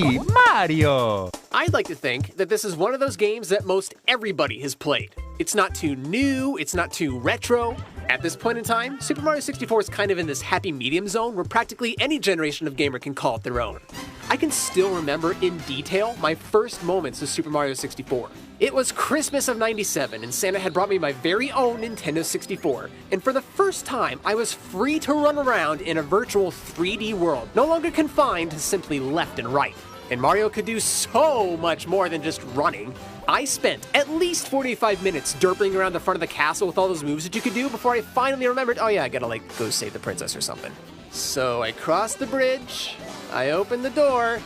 me, Mario! I'd like to think that this is one of those games that most everybody has played. It's not too new, it's not too retro. At this point in time, Super Mario 64 is kind of in this happy medium zone where practically any generation of gamer can call it their own. I can still remember in detail my first moments of Super Mario 64. It was Christmas of '97 and Santa had brought me my very own Nintendo 64, and for the first time I was free to run around in a virtual 3D world, no longer confined to simply left and right. And Mario could do so much more than just running. I spent at least 45 minutes derping around the front of the castle with all those moves that you could do before I finally remembered, oh yeah, I gotta like go save the princess or something. So I crossed the bridge, I opened the door,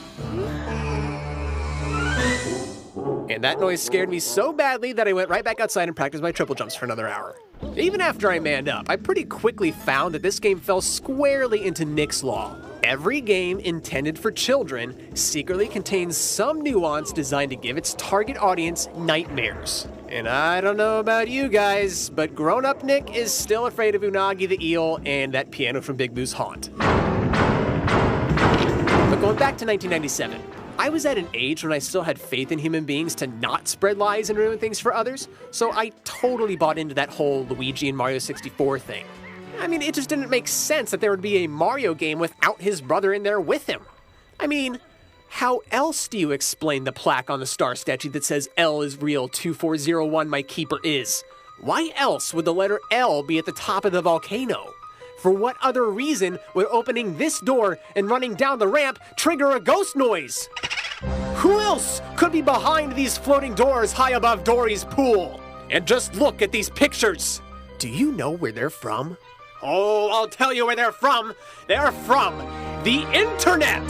and that noise scared me so badly that I went right back outside and practiced my triple jumps for another hour. Even after I manned up, I pretty quickly found that this game fell squarely into Nick's Law. Every game intended for children secretly contains some nuance designed to give its target audience nightmares. And I don't know about you guys, but grown-up Nick is still afraid of Unagi the eel and that piano from Big Boo's Haunt. But going back to 1997, I was at an age when I still had faith in human beings to not spread lies and ruin things for others, so I totally bought into that whole Luigi and Mario 64 thing. I mean, it just didn't make sense that there would be a Mario game without his brother in there with him. I mean, how else do you explain the plaque on the star statue that says L is real, 2401 my keeper is? Why else would the letter L be at the top of the volcano? For what other reason would opening this door and running down the ramp trigger a ghost noise? Who else could be behind these floating doors high above Dory's pool? And just look at these pictures. Do you know where they're from? Oh, I'll tell you where they're from. They're from the internet.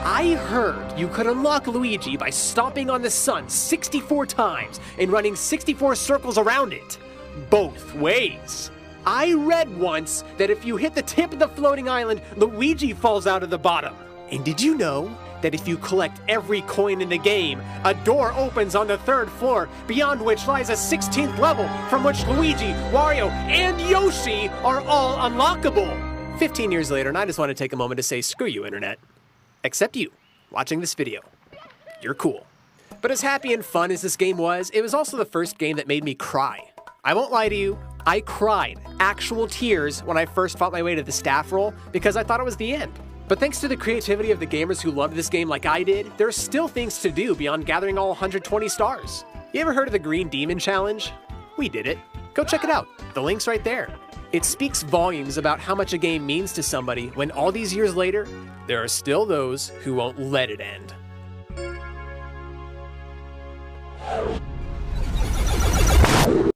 I heard you could unlock Luigi by stomping on the sun 64 times and running 64 circles around it. Both ways. I read once that if you hit the tip of the floating island, Luigi falls out of the bottom. And did you know that if you collect every coin in the game, a door opens on the 3rd floor, beyond which lies a 16th level from which Luigi, Wario, and Yoshi are all unlockable? 15 years later, and I just want to take a moment to say screw you, Internet. Except you, watching this video. You're cool. But as happy and fun as this game was, it was also the first game that made me cry. I won't lie to you, I cried actual tears when I first fought my way to the staff roll because I thought it was the end. But thanks to the creativity of the gamers who loved this game like I did, there are still things to do beyond gathering all 120 stars. You ever heard of the Green Demon Challenge? We did it. Go check it out. The link's right there. It speaks volumes about how much a game means to somebody when all these years later, there are still those who won't let it end.